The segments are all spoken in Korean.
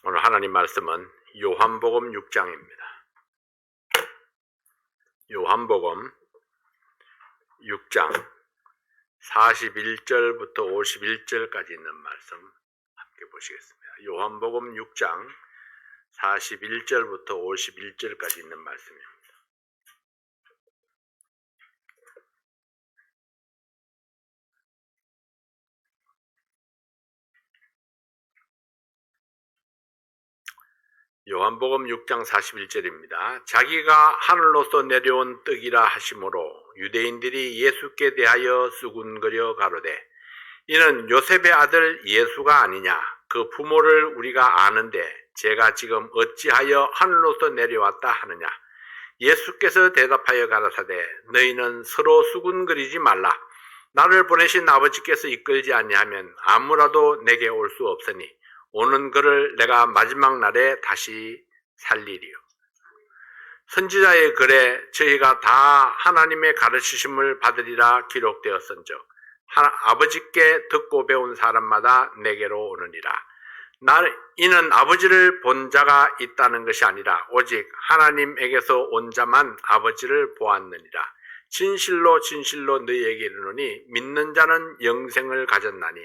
오늘 하나님 말씀은 요한복음 6장입니다. 요한복음 6장 41절부터 51절까지 있는 말씀 함께 보시겠습니다. 요한복음 6장 41절부터 51절까지 있는 말씀입니다. 요한복음 6장 41절입니다. 자기가 하늘로서 내려온 떡이라 하심으로 유대인들이 예수께 대하여 수군거려 가로되 이는 요셉의 아들 예수가 아니냐? 그 부모를 우리가 아는데 제가 지금 어찌하여 하늘로서 내려왔다 하느냐? 예수께서 대답하여 가라사대 너희는 서로 수군거리지 말라. 나를 보내신 아버지께서 이끌지 아니하면 아무라도 내게 올 수 없으니 오는 그를 내가 마지막 날에 다시 살리리요. 선지자의 글에 저희가 다 하나님의 가르치심을 받으리라 기록되었은즉 아버지께 듣고 배운 사람마다 내게로 오느니라. 이는 아버지를 본 자가 있다는 것이 아니라 오직 하나님에게서 온 자만 아버지를 보았느니라. 진실로 진실로 너희에게 이르노니 믿는 자는 영생을 가졌나니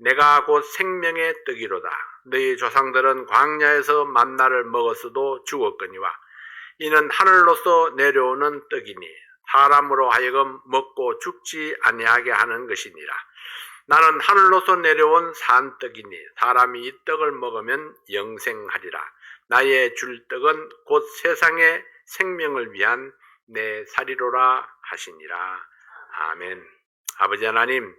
내가 곧 생명의 떡이로다. 너희 조상들은 광야에서 만나를 먹었어도 죽었거니와 이는 하늘로서 내려오는 떡이니 사람으로 하여금 먹고 죽지 아니하게 하는 것이니라. 나는 하늘로서 내려온 산 떡이니 사람이 이 떡을 먹으면 영생하리라. 나의 줄 떡은 곧 세상의 생명을 위한 내 살이로라 하시니라. 아멘. 아버지 하나님,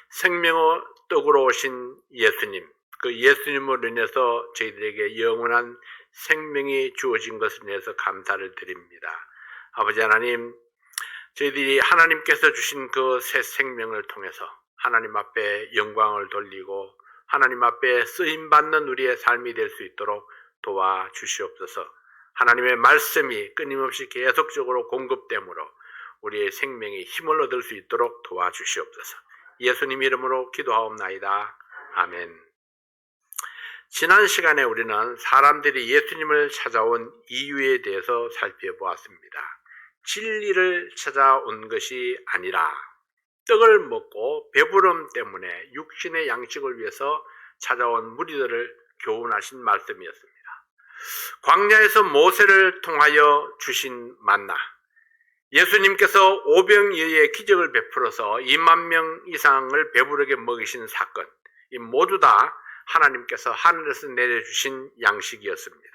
생명의 떡으로 오신 예수님, 그 예수님으로 인해서 저희들에게 영원한 생명이 주어진 것을 인해서 감사를 드립니다. 아버지 하나님, 저희들이 하나님께서 주신 그 새 생명을 통해서 하나님 앞에 영광을 돌리고 하나님 앞에 쓰임받는 우리의 삶이 될 수 있도록 도와주시옵소서. 하나님의 말씀이 끊임없이 계속적으로 공급되므로 우리의 생명이 힘을 얻을 수 있도록 도와주시옵소서. 예수님 이름으로 기도하옵나이다. 아멘. 지난 시간에 우리는 사람들이 예수님을 찾아온 이유에 대해서 살펴보았습니다. 진리를 찾아온 것이 아니라 떡을 먹고 배부름 때문에 육신의 양식을 위해서 찾아온 무리들을 교훈하신 말씀이었습니다. 광야에서 모세를 통하여 주신 만나, 예수님께서 오병이어의 기적을 베풀어서 2만 명 이상을 배부르게 먹이신 사건, 이 모두 다 하나님께서 하늘에서 내려주신 양식이었습니다.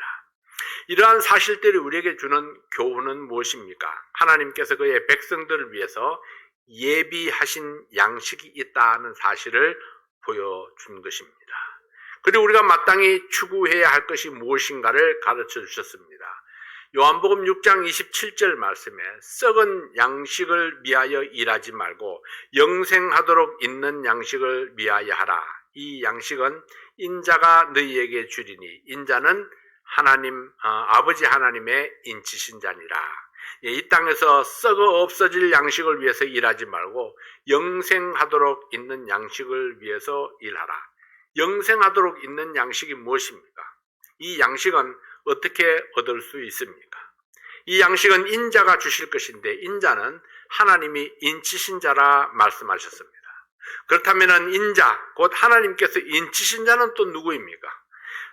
이러한 사실들이 우리에게 주는 교훈은 무엇입니까? 하나님께서 그의 백성들을 위해서 예비하신 양식이 있다는 사실을 보여준 것입니다. 그리고 우리가 마땅히 추구해야 할 것이 무엇인가를 가르쳐 주셨습니다. 요한복음 6장 27절 말씀에 썩은 양식을 위하여 일하지 말고 영생하도록 있는 양식을 위하여 하라. 이 양식은 인자가 너희에게 주리니 인자는 아버지 하나님의 인치신 자니라. 이 땅에서 썩어 없어질 양식을 위해서 일하지 말고 영생하도록 있는 양식을 위해서 일하라. 영생하도록 있는 양식이 무엇입니까? 이 양식은 어떻게 얻을 수 있습니까? 이 양식은 인자가 주실 것인데 인자는 하나님이 인치신 자라 말씀하셨습니다. 그렇다면 인자, 곧 하나님께서 인치신 자는 또 누구입니까?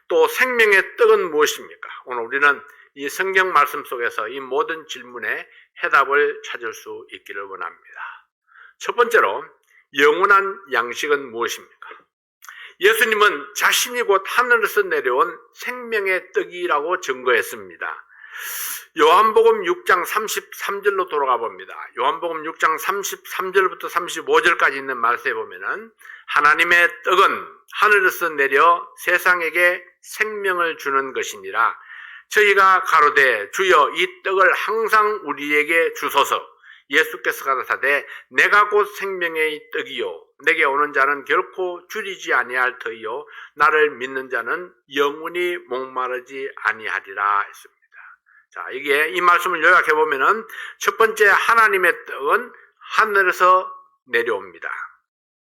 또 생명의 떡은 무엇입니까? 오늘 우리는 이 성경 말씀 속에서 이 모든 질문에 해답을 찾을 수 있기를 원합니다. 첫 번째로 영원한 양식은 무엇입니까? 예수님은 자신이 곧 하늘에서 내려온 생명의 떡이라고 증거했습니다. 요한복음 6장 33절로 돌아가 봅니다. 요한복음 6장 33절부터 35절까지 있는 말씀에 보면은 하나님의 떡은 하늘에서 내려 세상에게 생명을 주는 것이니라. 저희가 가로되 주여 이 떡을 항상 우리에게 주소서. 예수께서 가라사대 내가 곧 생명의 떡이요 내게 오는 자는 결코 줄이지 아니할 터이요 나를 믿는 자는 영원히 목마르지 아니하리라 했습니다. 자, 이게 이 말씀을 요약해 보면은 첫 번째 하나님의 떡은 하늘에서 내려옵니다.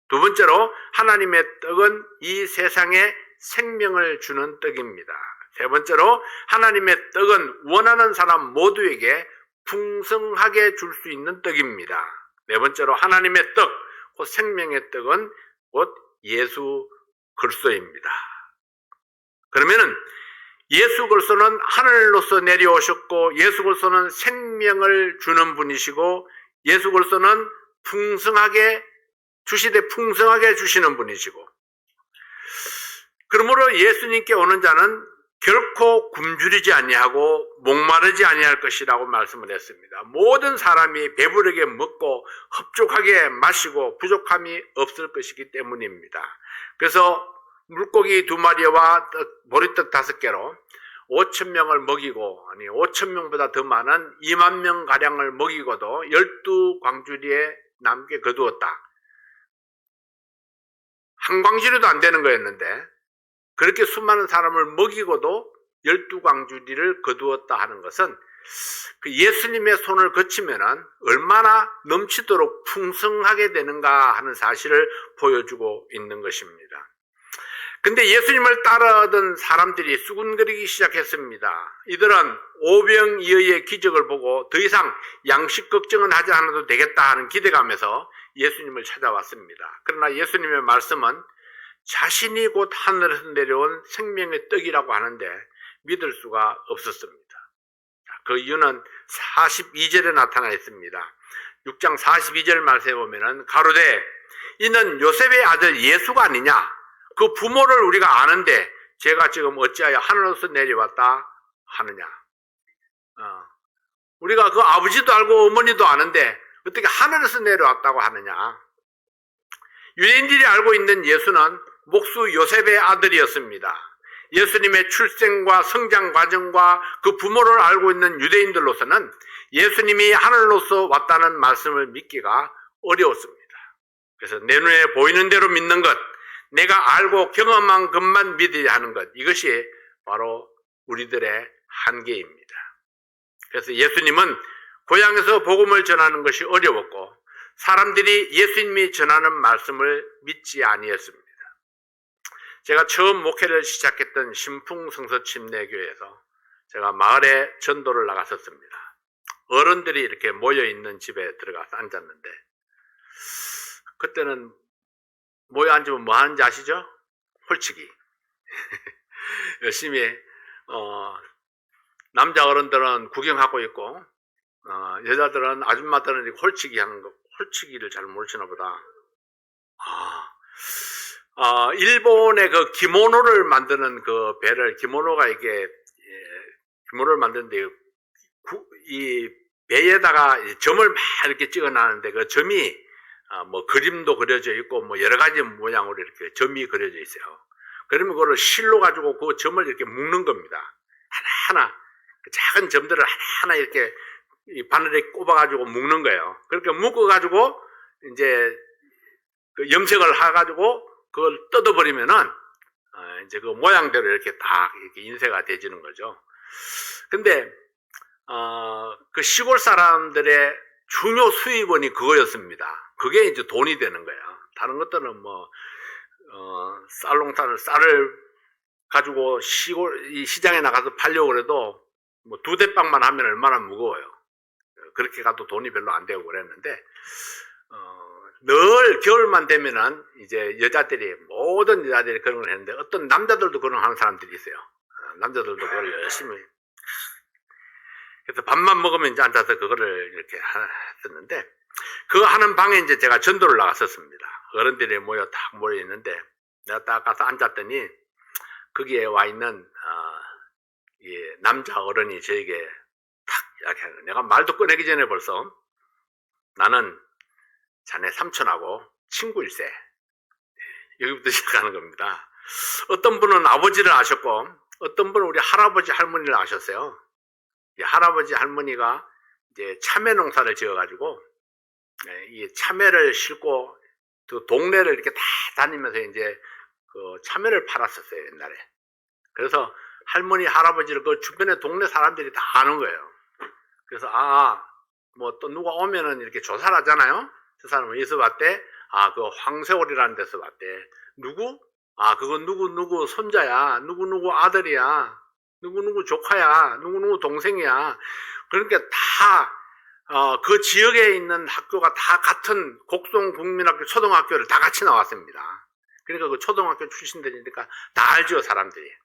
두 번째로 하나님의 떡은 이 세상에 생명을 주는 떡입니다. 세 번째로 하나님의 떡은 원하는 사람 모두에게 풍성하게 줄 수 있는 떡입니다. 네 번째로 하나님의 떡, 곧 생명의 떡은 곧 예수 그리스도입니다. 그러면은 예수 그리스도는 하늘로서 내려오셨고 예수 그리스도는 생명을 주는 분이시고 예수 그리스도는 풍성하게 주시되 풍성하게 주시는 분이시고 그러므로 예수님께 오는 자는 결코 굶주리지 아니하고 목마르지 아니할 것이라고 말씀을 했습니다. 모든 사람이 배부르게 먹고 흡족하게 마시고 부족함이 없을 것이기 때문입니다. 그래서 물고기 2마리와 보리떡 5개로 5,000명을 먹이고 5,000명보다 더 많은 2만 명 가량을 먹이고도 12광주리에 남게 거두었다. 한 광주리도 안 되는 거였는데 그렇게 수많은 사람을 먹이고도 12광주리를 거두었다 하는 것은 그 예수님의 손을 거치면은 얼마나 넘치도록 풍성하게 되는가 하는 사실을 보여주고 있는 것입니다. 근데 예수님을 따라하던 사람들이 수군거리기 시작했습니다. 이들은 오병이어의 기적을 보고 더 이상 양식 걱정은 하지 않아도 되겠다 하는 기대감에서 예수님을 찾아왔습니다. 그러나 예수님의 말씀은 자신이 곧 하늘에서 내려온 생명의 떡이라고 하는데 믿을 수가 없었습니다. 그 이유는 42절에 나타나 있습니다. 6장 42절 말씀에 보면은 가로되 이는 요셉의 아들 예수가 아니냐? 그 부모를 우리가 아는데 제가 지금 어찌하여 하늘로서 내려왔다 하느냐? 우리가 그 아버지도 알고 어머니도 아는데 어떻게 하늘에서 내려왔다고 하느냐? 유대인들이 알고 있는 예수는 목수 요셉의 아들이었습니다. 예수님의 출생과 성장 과정과 그 부모를 알고 있는 유대인들로서는 예수님이 하늘로서 왔다는 말씀을 믿기가 어려웠습니다. 그래서 내 눈에 보이는 대로 믿는 것, 내가 알고 경험한 것만 믿어야 하는 것, 이것이 바로 우리들의 한계입니다. 그래서 예수님은 고향에서 복음을 전하는 것이 어려웠고 사람들이 예수님이 전하는 말씀을 믿지 아니했습니다. 제가 처음 목회를 시작했던 신풍성서침례교회에서 제가 마을에 전도를 나갔었습니다. 어른들이 이렇게 모여있는 집에 들어가서 앉았는데 그때는 모여 앉으면 뭐 하는지 아시죠? 홀치기. 열심히 남자 어른들은 구경하고 있고 여자들은 아줌마들은 이렇게 홀치기 하는 거, 홀치기를 잘 모르시나 보다. 일본의 그 기모노를 만드는 그 배를, 기모노가 이게, 기모노를 만드는데, 이 배에다가 점을 막 이렇게 찍어 놨는데, 그 점이, 뭐 그림도 그려져 있고, 뭐 여러 가지 모양으로 이렇게 점이 그려져 있어요. 그러면 그거를 실로 가지고 그 점을 이렇게 묶는 겁니다. 하나하나, 그 작은 점들을 하나하나 이렇게 이 바늘에 꼽아가지고 묶는 거예요. 그렇게 묶어가지고, 이제, 그 염색을 해가지고, 그걸 뜯어버리면은, 이제 그 모양대로 이렇게 딱 이렇게 인쇄가 되지는 거죠. 근데, 그 시골 사람들의 중요 수입원이 그거였습니다. 그게 이제 돈이 되는 거예요. 다른 것들은 뭐, 쌀을 가지고 이 시장에 나가서 팔려고 그래도 뭐 2대빵만 하면 얼마나 무거워요. 그렇게 가도 돈이 별로 안 되고 그랬는데, 늘 겨울만 되면은 이제 모든 여자들이 그런 걸 했는데 어떤 남자들도 그런 거 하는 사람들이 있어요. 남자들도 그걸 열심히. 그래서 밥만 먹으면 이제 앉아서 그거를 이렇게 했었는데 그거 하는 방에 이제 제가 전도를 나갔었습니다. 어른들이 딱 모여 있는데 내가 딱 가서 앉았더니 거기에 와 있는, 이 남자 어른이 저에게 탁 이렇게 하는 거예요. 내가 말도 꺼내기 전에 벌써 나는 자네 삼촌하고 친구일세. 여기부터 시작하는 겁니다. 어떤 분은 아버지를 아셨고 어떤 분은 우리 할아버지 할머니를 아셨어요. 할아버지 할머니가 이제 참외 농사를 지어가지고 이 참외를 싣고 그 동네를 이렇게 다 다니면서 이제 그 참외를 팔았었어요, 옛날에. 그래서 할머니 할아버지를 그 주변에 동네 사람들이 다 아는 거예요. 그래서 뭐 또 누가 오면은 이렇게 조사를 하잖아요. 저 사람은 어디서 봤대? 그 황새올이라는 데서 봤대. 누구? 아, 그건 누구누구 손자야, 누구누구 아들이야, 누구누구 조카야, 누구누구 동생이야. 그러니까 다, 그 지역에 있는 학교가 다 같은 곡송국민학교 초등학교를 다 같이 나왔습니다. 그러니까 그 초등학교 출신들이니까 다 알죠, 사람들이.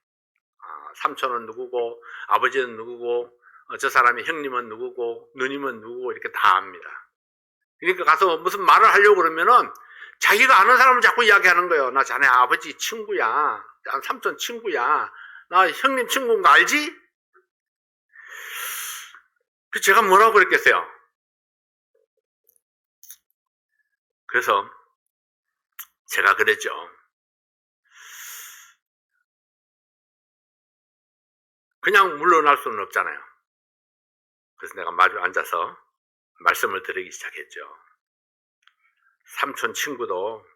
삼촌은 누구고, 아버지는 누구고, 저 사람의 형님은 누구고, 누님은 누구고, 이렇게 다 압니다. 그러니까 가서 무슨 말을 하려고 그러면은 자기가 아는 사람을 자꾸 이야기하는 거예요. 나 자네 아버지 친구야. 나 삼촌 친구야. 나 형님 친구인 거 알지? 그 제가 뭐라고 그랬겠어요? 그래서 제가 그랬죠. 그냥 물러날 수는 없잖아요. 그래서 내가 마주 앉아서 말씀을 드리기 시작했죠. 삼촌 친구도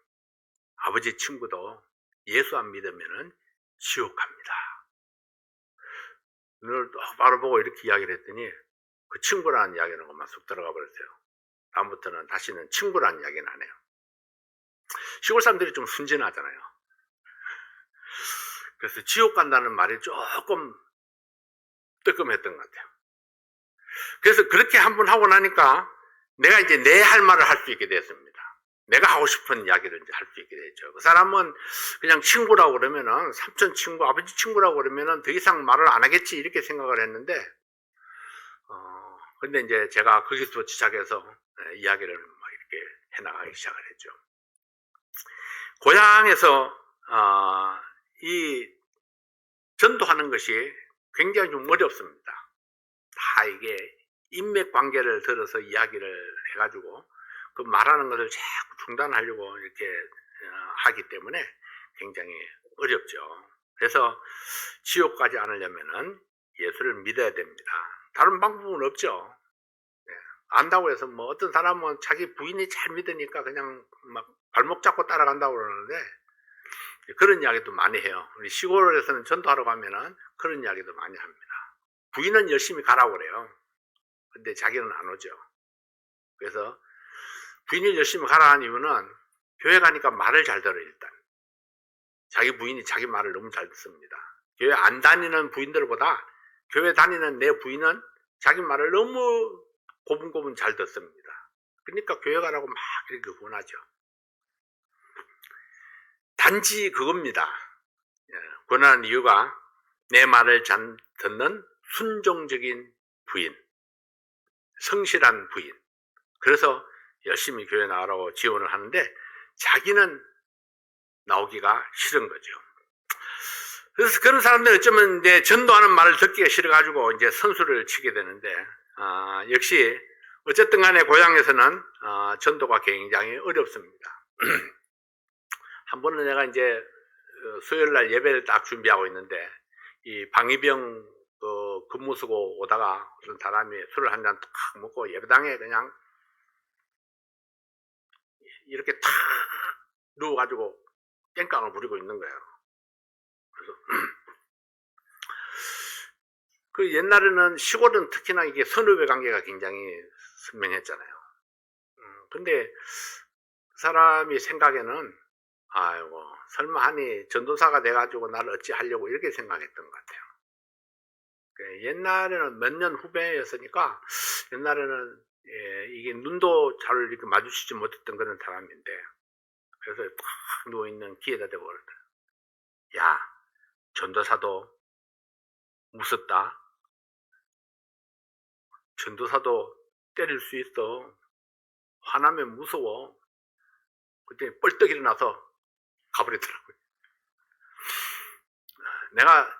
아버지 친구도 예수 안 믿으면은 지옥 갑니다. 눈을 똑바로 보고 이렇게 이야기를 했더니 그 친구라는 이야기는 것만 쑥 들어가 버렸어요. 다음부터는 다시는 친구라는 이야기는 안 해요. 시골 사람들이 좀 순진하잖아요. 그래서 지옥 간다는 말이 조금 뜨끔했던 것 같아요. 그래서 그렇게 한번 하고 나니까 내가 이제 내 할 말을 할 수 있게 됐습니다. 내가 하고 싶은 이야기를 이제 할 수 있게 됐죠. 그 사람은 그냥 친구라고 그러면은, 삼촌 친구, 아버지 친구라고 그러면은 더 이상 말을 안 하겠지, 이렇게 생각을 했는데, 근데 이제 제가 거기서 시작해서 이야기를 막 이렇게 해나가기 시작을 했죠. 고향에서, 이 전도하는 것이 굉장히 좀 어렵습니다. 다 이게 인맥 관계를 들어서 이야기를 해가지고 그 말하는 것을 자꾸 중단하려고 이렇게 하기 때문에 굉장히 어렵죠. 그래서 지옥 가지 않으려면은 예수를 믿어야 됩니다. 다른 방법은 없죠. 네. 안다고 해서 뭐 어떤 사람은 자기 부인이 잘 믿으니까 그냥 막 발목 잡고 따라간다고 그러는데 그런 이야기도 많이 해요. 우리 시골에서는 전도하러 가면은 그런 이야기도 많이 합니다. 부인은 열심히 가라고 그래요. 근데 자기는 안 오죠. 그래서 부인이 열심히 가라 하는 이유는 교회 가니까 말을 잘 들어요, 일단. 자기 부인이 자기 말을 너무 잘 듣습니다. 교회 안 다니는 부인들보다 교회 다니는 내 부인은 자기 말을 너무 고분고분 잘 듣습니다. 그러니까 교회 가라고 막 이렇게 권하죠. 단지 그겁니다. 권하는 이유가 내 말을 잘 듣는 순종적인 부인, 성실한 부인. 그래서 열심히 교회 나가라고 지원을 하는데 자기는 나오기가 싫은 거죠. 그래서 그런 사람들 어쩌면 이제 전도하는 말을 듣기가 싫어가지고 이제 선수를 치게 되는데, 역시 어쨌든 간에 고향에서는 전도가 굉장히 어렵습니다. 한 번은 내가 이제 수요일날 예배를 딱 준비하고 있는데 이 방위병 근무 쓰고 오다가 어떤 사람이 술을 한 잔 탁 먹고 예배당에 그냥 이렇게 탁 누워가지고 깽깡을 부리고 있는 거예요. 그래서 그 옛날에는 시골은 특히나 이게 선후배 관계가 굉장히 선명했잖아요. 근데 그 사람이 생각에는 아이고 설마 하니 전도사가 돼가지고 나를 어찌 하려고 이렇게 생각했던 것 같아요. 옛날에는 몇 년 후배였으니까 옛날에는 이게 눈도 잘 이렇게 마주치지 못했던 그런 사람인데 그래서 탁 누워있는 기에다 대고 그러더라. 야, 전도사도 무섭다. 전도사도 때릴 수 있어. 화나면 무서워. 그때 뻘떡 일어나서 가버리더라고요. 내가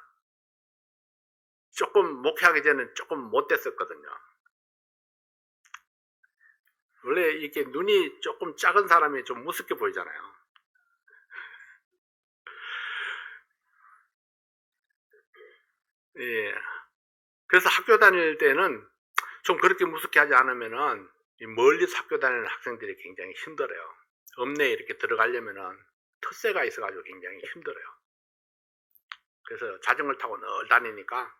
조금 목회하기 전에 조금 못됐었거든요. 원래 이렇게 눈이 조금 작은 사람이 좀 무섭게 보이잖아요. 예. 그래서 학교 다닐 때는 좀 그렇게 무섭게 하지 않으면은 멀리서 학교 다니는 학생들이 굉장히 힘들어요. 읍내에 이렇게 들어가려면은 텃세가 있어가지고 굉장히 힘들어요. 그래서 자전거를 타고 늘 다니니까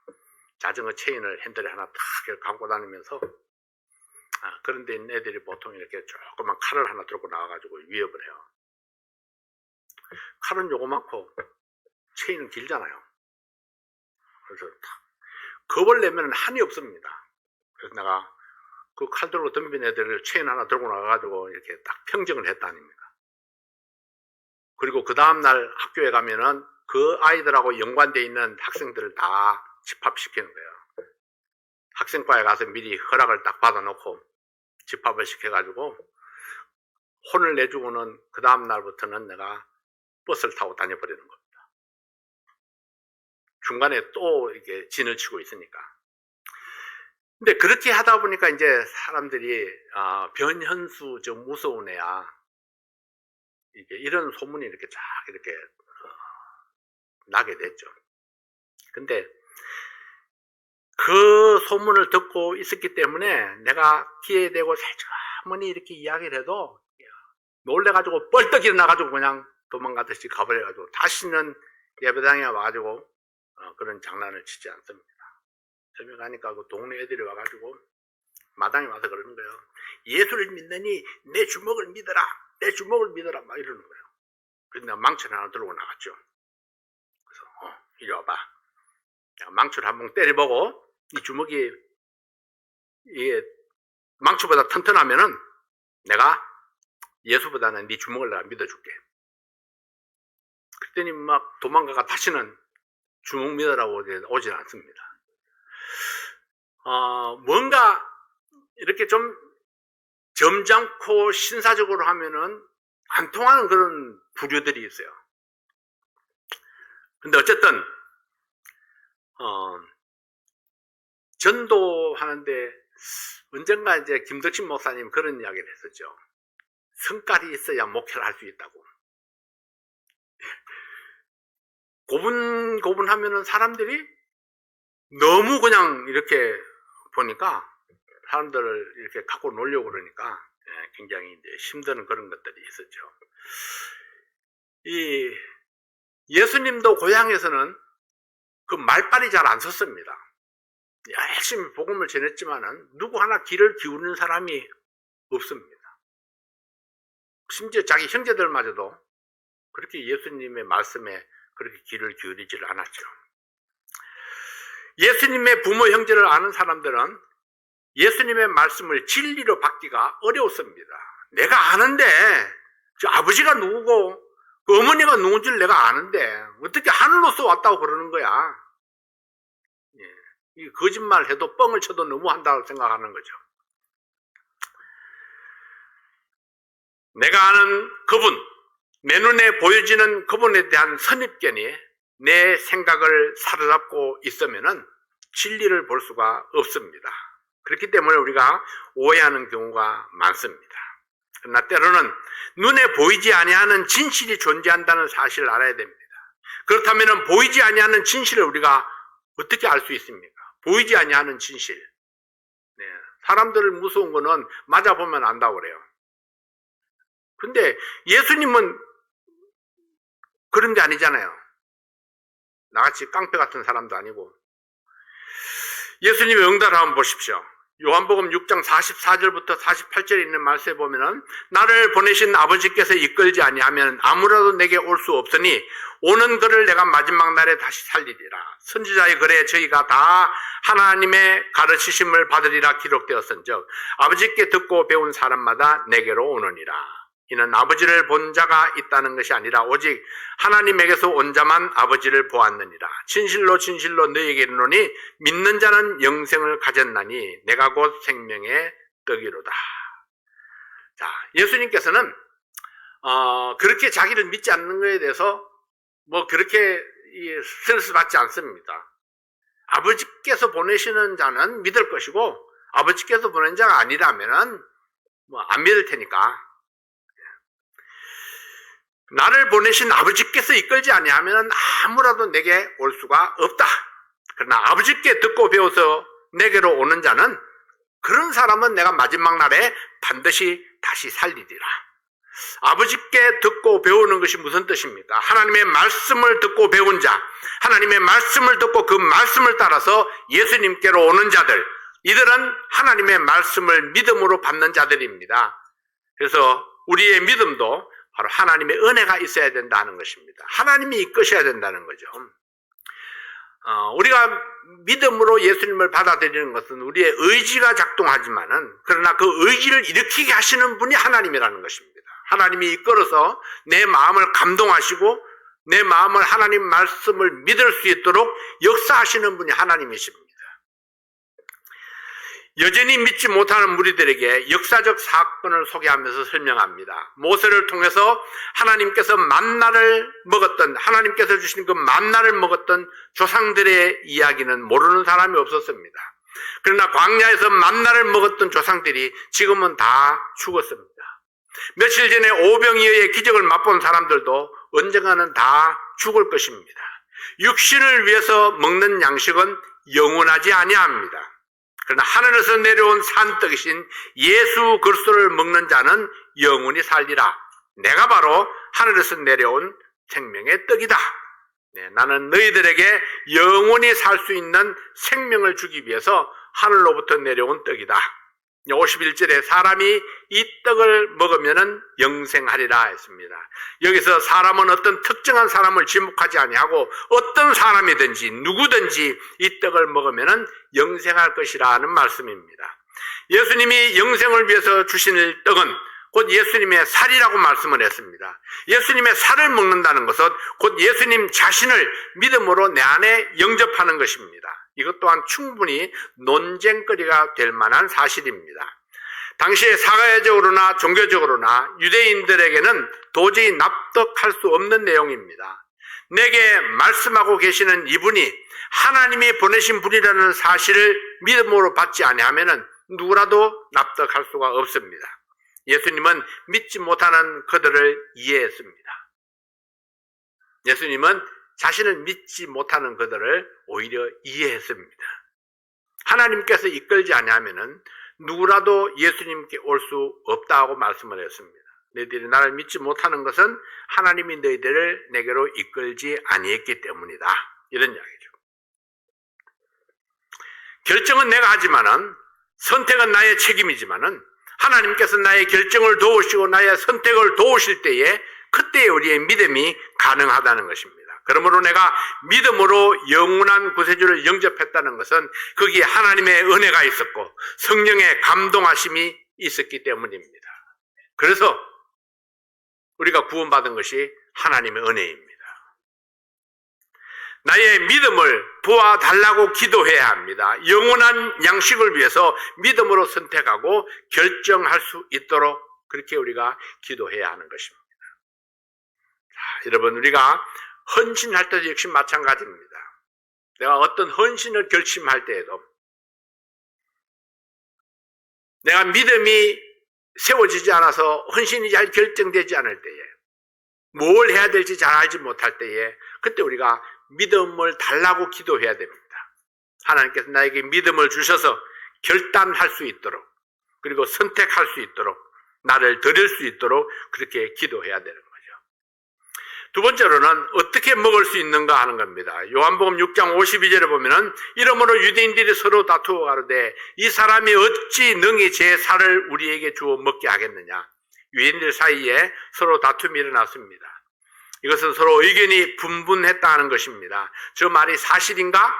자전거 체인을 핸들에 하나 탁 감고 다니면서 그런데 있는 애들이 보통 이렇게 조그만 칼을 하나 들고 나와가지고 위협을 해요. 칼은 요거만고 체인은 길잖아요. 그래서 겁을 내면 한이 없습니다. 그래서 내가 그 칼 들고 덤빈 애들을 체인 하나 들고 나가가지고 이렇게 딱 평정을 했다 아닙니까? 그리고 그 다음날 학교에 가면은 그 아이들하고 연관되어 있는 학생들을 다 집합시키는 거예요. 학생과에 가서 미리 허락을 딱 받아놓고 집합을 시켜가지고 혼을 내주고는 그 다음날부터는 내가 버스를 타고 다녀버리는 겁니다. 중간에 또 이렇게 진을 치고 있으니까. 근데 그렇게 하다 보니까 이제 사람들이 변현수 저 무서운 애야. 이런 소문이 이렇게 쫙 이렇게 나게 됐죠. 근데 그 소문을 듣고 있었기 때문에 내가 기회에 대고 살짝머니 이렇게 이야기를 해도 놀래가지고 뻘떡 일어나가지고 그냥 도망가듯이 가버려가지고 다시는 예배당에 와가지고 그런 장난을 치지 않습니다. 저녁에 가니까 그 동네 애들이 와가지고 마당에 와서 그러는 거예요. 예수를 믿느니 내 주먹을 믿어라. 내 주먹을 믿어라. 막 이러는 거예요. 그래서 내가 망치를 하나 들고 나갔죠. 그래서 이리 와봐. 내가 망치를 한번 때려보고 이 주먹이 이게 망치보다 튼튼하면은 내가 예수보다는 네 주먹을 내가 믿어줄게. 그랬더니 막 도망가가 다시는 주먹 믿으라고 오진 않습니다. 뭔가 이렇게 좀 점잖고 신사적으로 하면은 안 통하는 그런 부류들이 있어요. 근데 어쨌든 전도하는데 언젠가 이제 김덕신 목사님 그런 이야기를 했었죠. 성깔이 있어야 목회를 할 수 있다고. 고분하면은 사람들이 너무 그냥 이렇게 보니까 사람들을 이렇게 갖고 놀려고 그러니까 굉장히 이제 힘든 그런 것들이 있었죠. 이 예수님도 고향에서는 그 말빨이 잘 안 섰습니다. 열심히 복음을 전했지만은 누구 하나 귀를 기울이는 사람이 없습니다. 심지어 자기 형제들마저도 그렇게 예수님의 말씀에 그렇게 귀를 기울이지를 않았죠. 예수님의 부모 형제를 아는 사람들은 예수님의 말씀을 진리로 받기가 어려웠습니다. 내가 아는데 저 아버지가 누구고 그 어머니가 누군지를 내가 아는데 어떻게 하늘로서 왔다고 그러는 거야. 이 거짓말 해도 뻥을 쳐도 너무 한다고 생각하는 거죠. 내가 아는 그분, 내 눈에 보여지는 그분에 대한 선입견이 내 생각을 사로잡고 있으면은 진리를 볼 수가 없습니다. 그렇기 때문에 우리가 오해하는 경우가 많습니다. 그러나 때로는 눈에 보이지 아니하는 진실이 존재한다는 사실을 알아야 됩니다. 그렇다면 보이지 아니하는 진실을 우리가 어떻게 알 수 있습니까? 보이지 아니하는 진실. 사람들을 무서운 거는 맞아보면 안다고 그래요. 근데 예수님은 그런 게 아니잖아요. 나같이 깡패 같은 사람도 아니고. 예수님의 응답을 한번 보십시오. 요한복음 6장 44절부터 48절에 있는 말씀에 보면은 나를 보내신 아버지께서 이끌지 아니하면 아무라도 내게 올 수 없으니 오는 그를 내가 마지막 날에 다시 살리리라. 선지자의 글에 저희가 다 하나님의 가르치심을 받으리라 기록되었은즉 아버지께 듣고 배운 사람마다 내게로 오느니라. 이는 아버지를 본 자가 있다는 것이 아니라 오직 하나님에게서 온 자만 아버지를 보았느니라. 진실로 진실로 너희에게 이르노니 믿는 자는 영생을 가졌나니 내가 곧 생명의 떡이로다. 자, 예수님께서는 그렇게 자기를 믿지 않는 것에 대해서 뭐 그렇게 스트레스 받지 않습니다. 아버지께서 보내시는 자는 믿을 것이고 아버지께서 보낸 자가 아니라면은 뭐 안 믿을 테니까. 나를 보내신 아버지께서 이끌지 아니하면 아무라도 내게 올 수가 없다. 그러나 아버지께 듣고 배워서 내게로 오는 자는 그런 사람은 내가 마지막 날에 반드시 다시 살리리라. 아버지께 듣고 배우는 것이 무슨 뜻입니까? 하나님의 말씀을 듣고 배운 자, 하나님의 말씀을 듣고 그 말씀을 따라서 예수님께로 오는 자들, 이들은 하나님의 말씀을 믿음으로 받는 자들입니다. 그래서 우리의 믿음도 바로 하나님의 은혜가 있어야 된다는 것입니다. 하나님이 이끄셔야 된다는 거죠. 우리가 믿음으로 예수님을 받아들이는 것은 우리의 의지가 작동하지만은, 그러나 그 의지를 일으키게 하시는 분이 하나님이라는 것입니다. 하나님이 이끌어서 내 마음을 감동하시고 내 마음을 하나님 말씀을 믿을 수 있도록 역사하시는 분이 하나님이십니다. 여전히 믿지 못하는 무리들에게 역사적 사건을 소개하면서 설명합니다. 모세를 통해서 하나님께서 만나를 먹었던, 하나님께서 주신 그 만나를 먹었던 조상들의 이야기는 모르는 사람이 없었습니다. 그러나 광야에서 만나를 먹었던 조상들이 지금은 다 죽었습니다. 며칠 전에 오병이어의 기적을 맛본 사람들도 언젠가는 다 죽을 것입니다. 육신을 위해서 먹는 양식은 영원하지 아니합니다. 그러나 하늘에서 내려온 산떡이신 예수 그리스도를 먹는 자는 영원히 살리라. 내가 바로 하늘에서 내려온 생명의 떡이다. 나는 너희들에게 영원히 살 수 있는 생명을 주기 위해서 하늘로부터 내려온 떡이다. 51절에 사람이 이 떡을 먹으면 영생하리라 했습니다. 여기서 사람은 어떤 특정한 사람을 지목하지 아니하고 어떤 사람이든지 누구든지 이 떡을 먹으면 영생할 것이라는 말씀입니다. 예수님이 영생을 위해서 주신 떡은 곧 예수님의 살이라고 말씀을 했습니다. 예수님의 살을 먹는다는 것은 곧 예수님 자신을 믿음으로 내 안에 영접하는 것입니다. 이것 또한 충분히 논쟁거리가 될 만한 사실입니다. 당시에 사회적으로나 종교적으로나 유대인들에게는 도저히 납득할 수 없는 내용입니다. 내게 말씀하고 계시는 이분이 하나님이 보내신 분이라는 사실을 믿음으로 받지 아니하면 누구라도 납득할 수가 없습니다. 예수님은 믿지 못하는 그들을 이해했습니다. 예수님은 자신을 믿지 못하는 그들을 오히려 이해했습니다. 하나님께서 이끌지 아니하면 누구라도 예수님께 올 수 없다고 말씀을 했습니다. 너희들이 나를 믿지 못하는 것은 하나님이 너희들을 내게로 이끌지 아니했기 때문이다. 이런 이야기죠. 결정은 내가 하지만은, 선택은 나의 책임이지만은, 하나님께서 나의 결정을 도우시고 나의 선택을 도우실 때에 그때에 우리의 믿음이 가능하다는 것입니다. 그러므로 내가 믿음으로 영원한 구세주를 영접했다는 것은 거기에 하나님의 은혜가 있었고 성령의 감동하심이 있었기 때문입니다. 그래서 우리가 구원받은 것이 하나님의 은혜입니다. 나의 믿음을 부어달라고 기도해야 합니다. 영원한 양식을 위해서 믿음으로 선택하고 결정할 수 있도록 그렇게 우리가 기도해야 하는 것입니다. 자, 여러분, 우리가 헌신할 때도 역시 마찬가지입니다. 내가 어떤 헌신을 결심할 때에도 내가 믿음이 세워지지 않아서 헌신이 잘 결정되지 않을 때에, 뭘 해야 될지 잘 알지 못할 때에, 그때 우리가 믿음을 달라고 기도해야 됩니다. 하나님께서 나에게 믿음을 주셔서 결단할 수 있도록, 그리고 선택할 수 있도록, 나를 드릴 수 있도록 그렇게 기도해야 되는 거죠. 두 번째로는 어떻게 먹을 수 있는가 하는 겁니다. 요한복음 6장 52절에 보면은 이러므로 유대인들이 서로 다투어 가로되 이 사람이 어찌 능히 제 살을 우리에게 주어 먹게 하겠느냐. 유대인들 사이에 서로 다툼이 일어났습니다. 이것은 서로 의견이 분분했다는 것입니다. 저 말이 사실인가?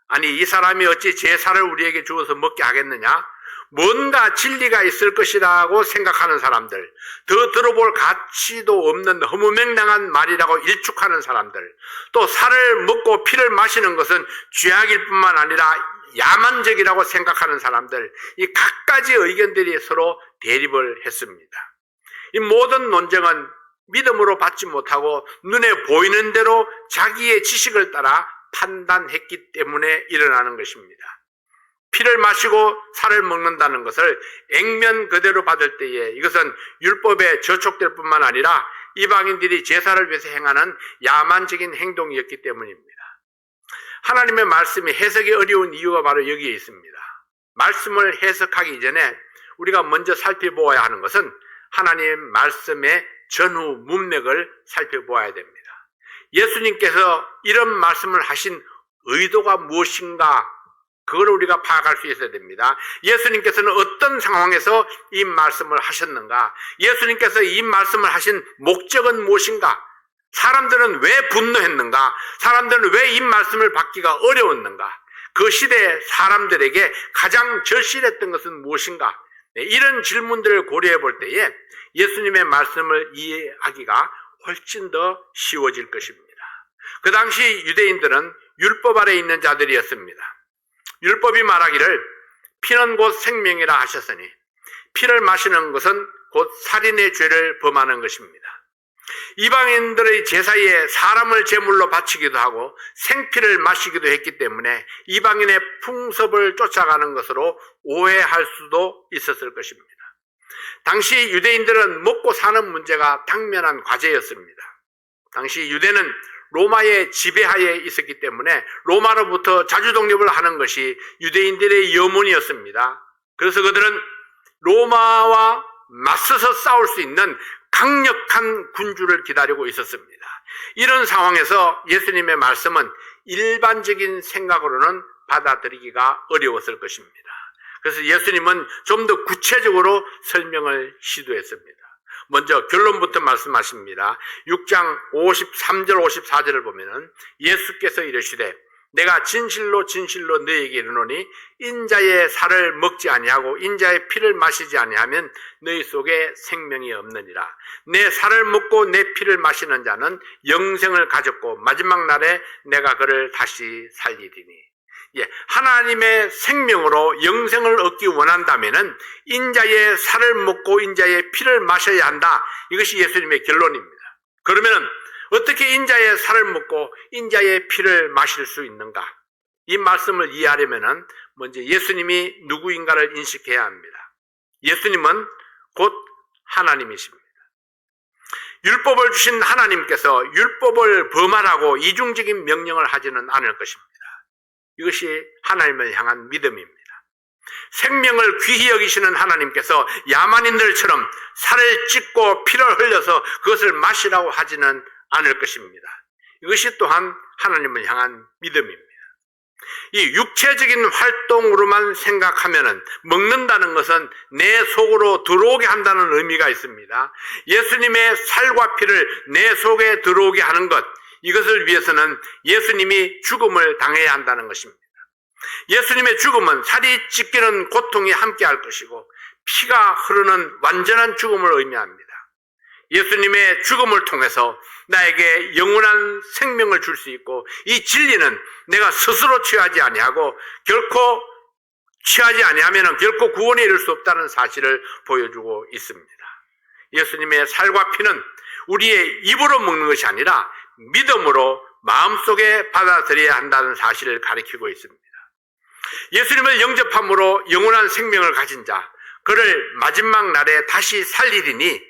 아니, 이 사람이 어찌 제 살을 우리에게 주어서 먹게 하겠느냐? 뭔가 진리가 있을 것이라고 생각하는 사람들, 더 들어볼 가치도 없는 허무맹랑한 말이라고 일축하는 사람들, 또 살을 먹고 피를 마시는 것은 죄악일 뿐만 아니라 야만적이라고 생각하는 사람들, 이 각가지 의견들이 서로 대립을 했습니다. 이 모든 논쟁은 믿음으로 받지 못하고 눈에 보이는 대로 자기의 지식을 따라 판단했기 때문에 일어나는 것입니다. 피를 마시고 살을 먹는다는 것을 액면 그대로 받을 때에 이것은 율법에 저촉될 뿐만 아니라 이방인들이 제사를 위해서 행하는 야만적인 행동이었기 때문입니다. 하나님의 말씀이 해석이 어려운 이유가 바로 여기에 있습니다. 말씀을 해석하기 이전에 우리가 먼저 살펴보아야 하는 것은 하나님 말씀의 전후 문맥을 살펴보아야 됩니다. 예수님께서 이런 말씀을 하신 의도가 무엇인가, 그걸 우리가 파악할 수 있어야 됩니다. 예수님께서는 어떤 상황에서 이 말씀을 하셨는가? 예수님께서 이 말씀을 하신 목적은 무엇인가? 사람들은 왜 분노했는가? 사람들은 왜 이 말씀을 받기가 어려웠는가? 그 시대의 사람들에게 가장 절실했던 것은 무엇인가? 이런 질문들을 고려해 볼 때에 예수님의 말씀을 이해하기가 훨씬 더 쉬워질 것입니다. 그 당시 유대인들은 율법 아래 있는 자들이었습니다. 율법이 말하기를 피는 곧 생명이라 하셨으니 피를 마시는 것은 곧 살인의 죄를 범하는 것입니다. 이방인들의 제사에 사람을 제물로 바치기도 하고 생피를 마시기도 했기 때문에 이방인의 풍습을 쫓아가는 것으로 오해할 수도 있었을 것입니다. 당시 유대인들은 먹고 사는 문제가 당면한 과제였습니다. 당시 유대는 로마의 지배하에 있었기 때문에 로마로부터 자주 독립을 하는 것이 유대인들의 염원이었습니다. 그래서 그들은 로마와 맞서서 싸울 수 있는 강력한 군주를 기다리고 있었습니다. 이런 상황에서 예수님의 말씀은 일반적인 생각으로는 받아들이기가 어려웠을 것입니다. 그래서 예수님은 좀 더 구체적으로 설명을 시도했습니다. 먼저 결론부터 말씀하십니다. 6장 53절 54절을 보면은 예수께서 이르시되 내가 진실로 진실로 너희에게 이르노니 인자의 살을 먹지 아니하고 인자의 피를 마시지 아니하면 너희 속에 생명이 없느니라. 내 살을 먹고 내 피를 마시는 자는 영생을 가졌고 마지막 날에 내가 그를 다시 살리리니. 하나님의 생명으로 영생을 얻기 원한다면은 인자의 살을 먹고 인자의 피를 마셔야 한다. 이것이 예수님의 결론입니다. 그러면은 어떻게 인자의 살을 먹고 인자의 피를 마실 수 있는가? 이 말씀을 이해하려면은 먼저 예수님이 누구인가를 인식해야 합니다. 예수님은 곧 하나님이십니다. 율법을 주신 하나님께서 율법을 범하라고 이중적인 명령을 하지는 않을 것입니다. 이것이 하나님을 향한 믿음입니다. 생명을 귀히 여기시는 하나님께서 야만인들처럼 살을 찢고 피를 흘려서 그것을 마시라고 하지는 않을 것입니다. 이것이 또한 하나님을 향한 믿음입니다. 이 육체적인 활동으로만 생각하면은 먹는다는 것은 내 속으로 들어오게 한다는 의미가 있습니다. 예수님의 살과 피를 내 속에 들어오게 하는 것, 이것을 위해서는 예수님이 죽음을 당해야 한다는 것입니다. 예수님의 죽음은 살이 찢기는 고통이 함께할 것이고 피가 흐르는 완전한 죽음을 의미합니다. 예수님의 죽음을 통해서 나에게 영원한 생명을 줄 수 있고 이 진리는 내가 스스로 취하지 아니하고 결코 취하지 아니하면 결코 구원에 이를 수 없다는 사실을 보여주고 있습니다. 예수님의 살과 피는 우리의 입으로 먹는 것이 아니라 믿음으로 마음속에 받아들여야 한다는 사실을 가리키고 있습니다. 예수님을 영접함으로 영원한 생명을 가진 자, 그를 마지막 날에 다시 살리리니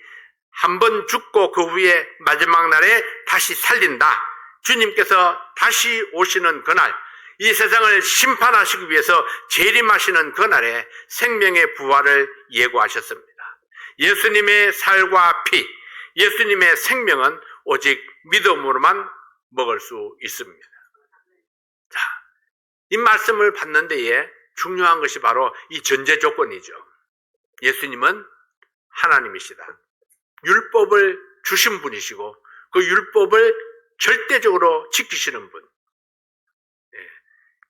한 번 죽고 그 후에 마지막 날에 다시 살린다. 주님께서 다시 오시는 그날, 이 세상을 심판하시기 위해서 재림하시는 그날에 생명의 부활을 예고하셨습니다. 예수님의 살과 피, 예수님의 생명은 오직 믿음으로만 먹을 수 있습니다. 자, 이 말씀을 받는 데에 중요한 것이 바로 이 전제 조건이죠. 예수님은 하나님이시다. 율법을 주신 분이시고 그 율법을 절대적으로 지키시는 분,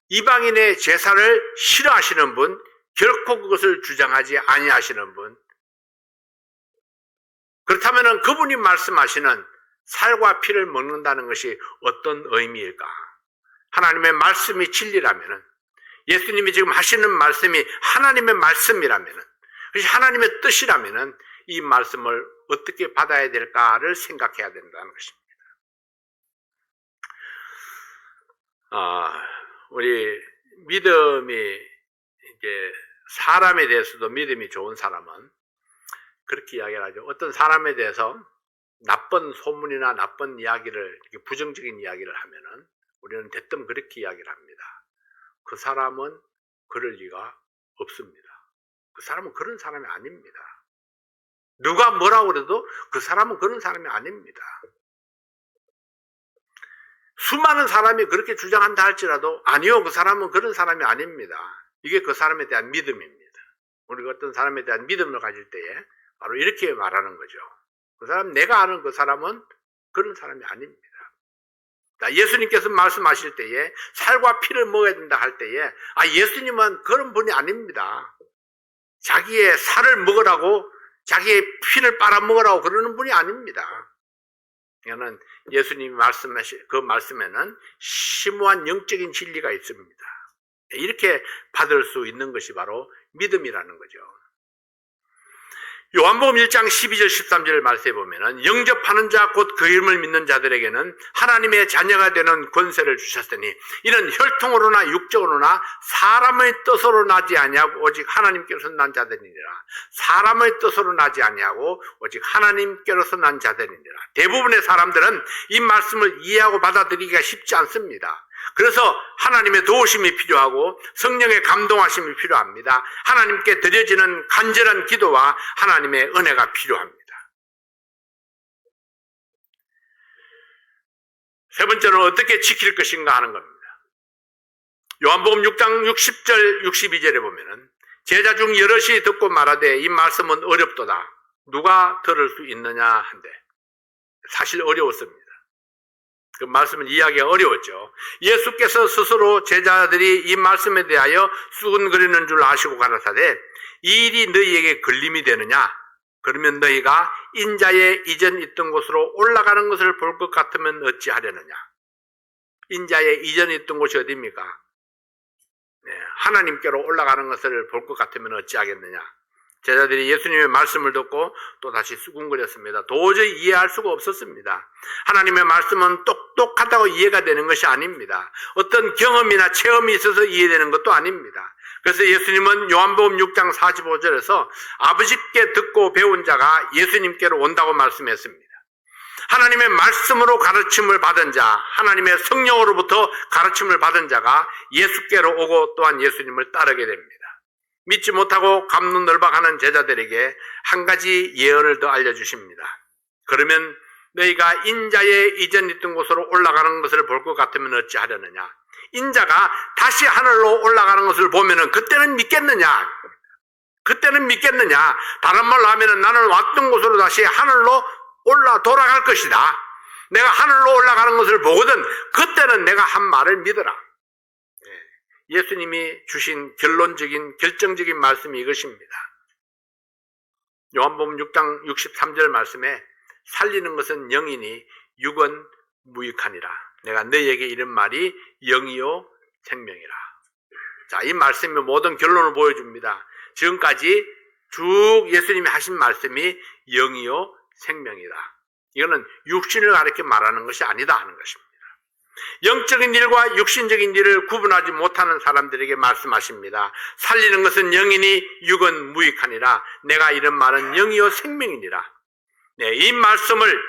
이방인의 제사를 싫어하시는 분, 결코 그것을 주장하지 아니하시는 분. 그렇다면 그분이 말씀하시는 살과 피를 먹는다는 것이 어떤 의미일까? 하나님의 말씀이 진리라면, 예수님이 지금 하시는 말씀이 하나님의 말씀이라면, 그것이 하나님의 뜻이라면 이 말씀을 어떻게 받아야 될까를 생각해야 된다는 것입니다. 우리 믿음이 이제 사람에 대해서도 믿음이 좋은 사람은 그렇게 이야기를 하죠. 어떤 사람에 대해서 나쁜 소문이나 나쁜 이야기를, 부정적인 이야기를 하면은 우리는 대뜸 그렇게 이야기를 합니다. 그 사람은 그럴 리가 없습니다. 그 사람은 그런 사람이 아닙니다. 누가 뭐라고 그래도 그 사람은 그런 사람이 아닙니다. 수많은 사람이 그렇게 주장한다 할지라도 아니요, 그 사람은 그런 사람이 아닙니다. 이게 그 사람에 대한 믿음입니다. 우리가 어떤 사람에 대한 믿음을 가질 때에 바로 이렇게 말하는 거죠. 그 사람, 내가 아는 그 사람은 그런 사람이 아닙니다. 예수님께서 말씀하실 때에 살과 피를 먹어야 된다 할 때에 예수님은 그런 분이 아닙니다. 자기의 살을 먹으라고, 자기의 피를 빨아먹으라고 그러는 분이 아닙니다. 이거는 예수님이 말씀하신 그 말씀에는 심오한 영적인 진리가 있습니다. 이렇게 받을 수 있는 것이 바로 믿음이라는 거죠. 요한복음 1장 12절 13절 말씀에 보면은 영접하는 자 곧 그 이름을 믿는 자들에게는 하나님의 자녀가 되는 권세를 주셨으니 이는 혈통으로나 육적으로나 사람의 뜻으로 나지 아니하고 오직 하나님께로서 난 자들이니라. 사람의 뜻으로 나지 아니하고 오직 하나님께로서 난 자들이니라. 대부분의 사람들은 이 말씀을 이해하고 받아들이기가 쉽지 않습니다. 그래서 하나님의 도우심이 필요하고 성령의 감동하심이 필요합니다. 하나님께 드려지는 간절한 기도와 하나님의 은혜가 필요합니다. 세 번째는 어떻게 지킬 것인가 하는 겁니다. 요한복음 6장 60절 62절에 보면은 제자 중 여럿이 듣고 말하되 이 말씀은 어렵도다. 누가 들을 수 있느냐 한데 사실 어려웠습니다. 그 말씀을 이해하기가 어려웠죠. 예수께서 스스로 제자들이 이 말씀에 대하여 수군거리는 줄 아시고 가라사대 이 일이 너희에게 걸림이 되느냐? 그러면 너희가 인자의 이전 있던 곳으로 올라가는 것을 볼 것 같으면 어찌하려느냐? 인자의 이전 있던 곳이 어디입니까? 하나님께로 올라가는 것을 볼 것 같으면 어찌하겠느냐? 제자들이 예수님의 말씀을 듣고 또다시 수군거렸습니다. 도저히 이해할 수가 없었습니다. 하나님의 말씀은 똑똑하다고 이해가 되는 것이 아닙니다. 어떤 경험이나 체험이 있어서 이해되는 것도 아닙니다. 그래서 예수님은 요한복음 6장 45절에서 아버지께 듣고 배운 자가 예수님께로 온다고 말씀했습니다. 하나님의 말씀으로 가르침을 받은 자, 하나님의 성령으로부터 가르침을 받은 자가 예수께로 오고 또한 예수님을 따르게 됩니다. 믿지 못하고 갑론널박하는 제자들에게 한 가지 예언을 더 알려주십니다. 그러면 너희가 인자의 이전 있던 곳으로 올라가는 것을 볼 것 같으면 어찌하려느냐? 인자가 다시 하늘로 올라가는 것을 보면은 그때는 믿겠느냐? 그때는 믿겠느냐? 다른 말로 하면은 나는 왔던 곳으로 다시 하늘로 돌아갈 것이다. 내가 하늘로 올라가는 것을 보거든 그때는 내가 한 말을 믿어라. 예수님이 주신 결론적인 결정적인 말씀이 이것입니다. 요한복음 6장 63절 말씀에 살리는 것은 영이니 육은 무익하니라. 내가 너희에게 이런 말이 영이요 생명이라. 자, 이 말씀이 모든 결론을 보여줍니다. 지금까지 쭉 예수님이 하신 말씀이 영이요 생명이다. 이거는 육신을 가리켜 말하는 것이 아니다 하는 것입니다. 영적인 일과 육신적인 일을 구분하지 못하는 사람들에게 말씀하십니다. 살리는 것은 영이니 육은 무익하니라. 내가 이런 말은 영이요 생명이니라. 네, 이 말씀을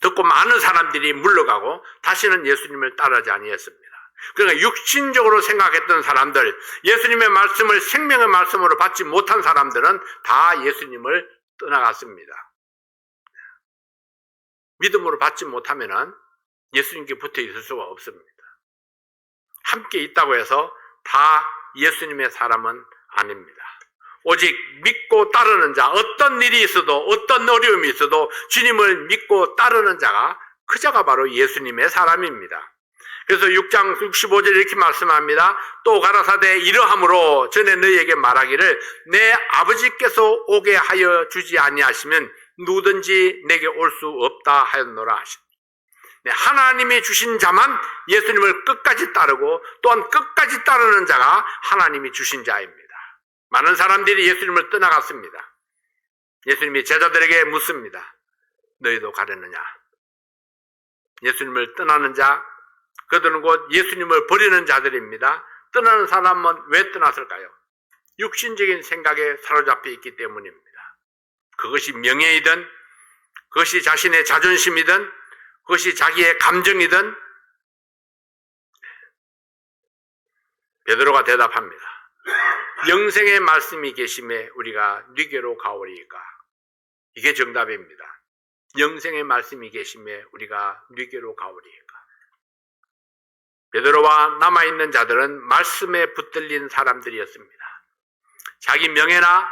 듣고 많은 사람들이 물러가고 다시는 예수님을 따르지 아니했습니다. 그러니까 육신적으로 생각했던 사람들, 예수님의 말씀을 생명의 말씀으로 받지 못한 사람들은 다 예수님을 떠나갔습니다. 믿음으로 받지 못하면은 예수님께 붙어 있을 수가 없습니다. 함께 있다고 해서 다 예수님의 사람은 아닙니다. 오직 믿고 따르는 자, 어떤 일이 있어도 어떤 어려움이 있어도 주님을 믿고 따르는 자가 그 자가 바로 예수님의 사람입니다. 그래서 6장 65절 이렇게 말씀합니다. 또 가라사대 이러함으로 전에 너희에게 말하기를 내 아버지께서 오게 하여 주지 아니하시면 누구든지 내게 올 수 없다 하였노라 하십니다. 네, 하나님이 주신 자만 예수님을 끝까지 따르고 또한 끝까지 따르는 자가 하나님이 주신 자입니다. 많은 사람들이 예수님을 떠나갔습니다. 예수님이 제자들에게 묻습니다. 너희도 가려느냐? 예수님을 떠나는 자, 그들은 곧 예수님을 버리는 자들입니다. 떠나는 사람은 왜 떠났을까요? 육신적인 생각에 사로잡혀 있기 때문입니다. 그것이 명예이든 그것이 자신의 자존심이든 그것이 자기의 감정이든. 베드로가 대답합니다. 영생의 말씀이 계심에 우리가 네게로 가오리이까. 이게 정답입니다. 영생의 말씀이 계심에 우리가 네게로 가오리이까. 베드로와 남아있는 자들은 말씀에 붙들린 사람들이었습니다. 자기 명예나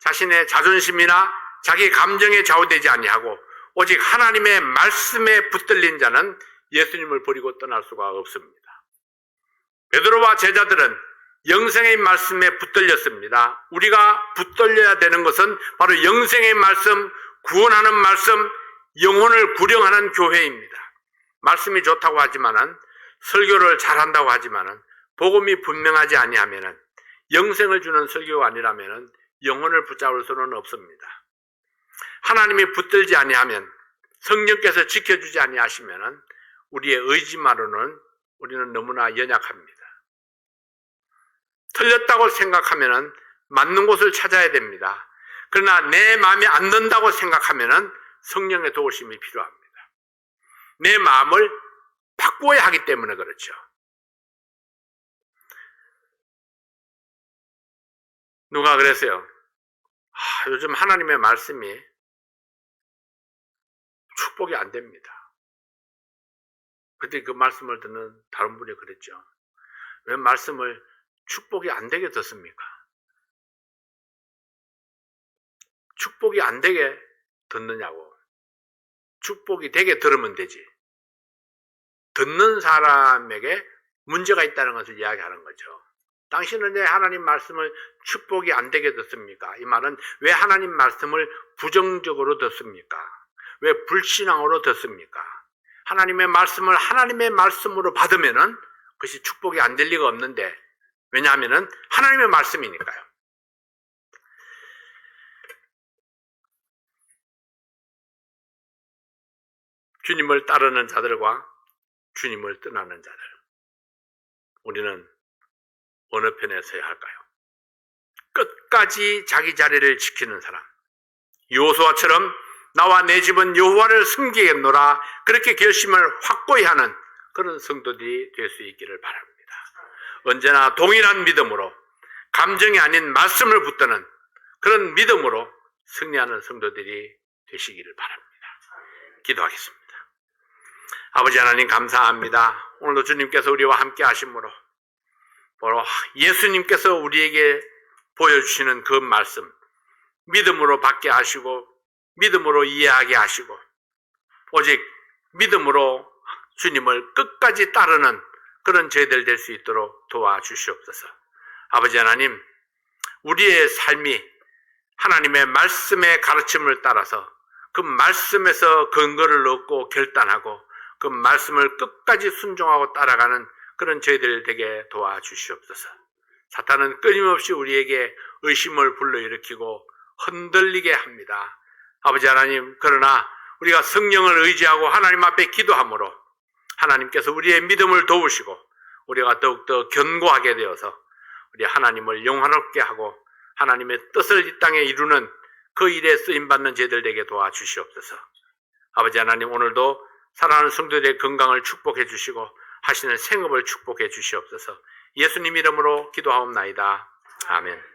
자신의 자존심이나 자기 감정에 좌우되지 아니하고 오직 하나님의 말씀에 붙들린 자는 예수님을 버리고 떠날 수가 없습니다. 베드로와 제자들은 영생의 말씀에 붙들렸습니다. 우리가 붙들려야 되는 것은 바로 영생의 말씀, 구원하는 말씀, 영혼을 구령하는 교회입니다. 말씀이 좋다고 하지만은, 설교를 잘한다고 하지만은, 복음이 분명하지 아니하면은, 영생을 주는 설교가 아니라면은 영혼을 붙잡을 수는 없습니다. 하나님이 붙들지 아니하면, 성령께서 지켜주지 아니하시면은 우리의 의지만으로는 우리는 너무나 연약합니다. 틀렸다고 생각하면은 맞는 곳을 찾아야 됩니다. 그러나 내 마음에 안 든다고 생각하면은 성령의 도우심이 필요합니다. 내 마음을 바꿔야 하기 때문에 그렇죠. 누가 그랬어요? 요즘 하나님의 말씀이 축복이 안 됩니다. 그때 그 말씀을 듣는 다른 분이 그랬죠. 왜 말씀을 축복이 안 되게 듣습니까? 축복이 안 되게 듣느냐고. 축복이 되게 들으면 되지. 듣는 사람에게 문제가 있다는 것을 이야기하는 거죠. 당신은 왜 하나님 말씀을 축복이 안 되게 듣습니까? 이 말은 왜 하나님 말씀을 부정적으로 듣습니까? 왜 불신앙으로 듣습니까? 하나님의 말씀을 하나님의 말씀으로 받으면은 그것이 축복이 안 될 리가 없는데, 왜냐하면은 하나님의 말씀이니까요. 주님을 따르는 자들과 주님을 떠나는 자들, 우리는 어느 편에 서야 할까요? 끝까지 자기 자리를 지키는 사람, 여호수아처럼 나와 내 집은 여호와를 섬기겠노라 그렇게 결심을 확고히 하는 그런 성도들이 될 수 있기를 바랍니다. 언제나 동일한 믿음으로, 감정이 아닌 말씀을 붙드는 그런 믿음으로 승리하는 성도들이 되시기를 바랍니다. 기도하겠습니다. 아버지 하나님 감사합니다. 오늘도 주님께서 우리와 함께 하심으로 바로 예수님께서 우리에게 보여주시는 그 말씀, 믿음으로 받게 하시고 믿음으로 이해하게 하시고 오직 믿음으로 주님을 끝까지 따르는 그런 저희들 될 수 있도록 도와주시옵소서. 아버지 하나님, 우리의 삶이 하나님의 말씀의 가르침을 따라서 그 말씀에서 근거를 얻고 결단하고 그 말씀을 끝까지 순종하고 따라가는 그런 저희들 되게 도와주시옵소서. 사탄은 끊임없이 우리에게 의심을 불러일으키고 흔들리게 합니다. 아버지 하나님, 그러나 우리가 성령을 의지하고 하나님 앞에 기도함으로 하나님께서 우리의 믿음을 도우시고 우리가 더욱더 견고하게 되어서 우리 하나님을 영화롭게 하고 하나님의 뜻을 이 땅에 이루는 그 일에 쓰임받는 저희들 되게 도와주시옵소서. 아버지 하나님, 오늘도 사랑하는 성도들의 건강을 축복해 주시고 하시는 생업을 축복해 주시옵소서. 예수님 이름으로 기도하옵나이다. 아멘.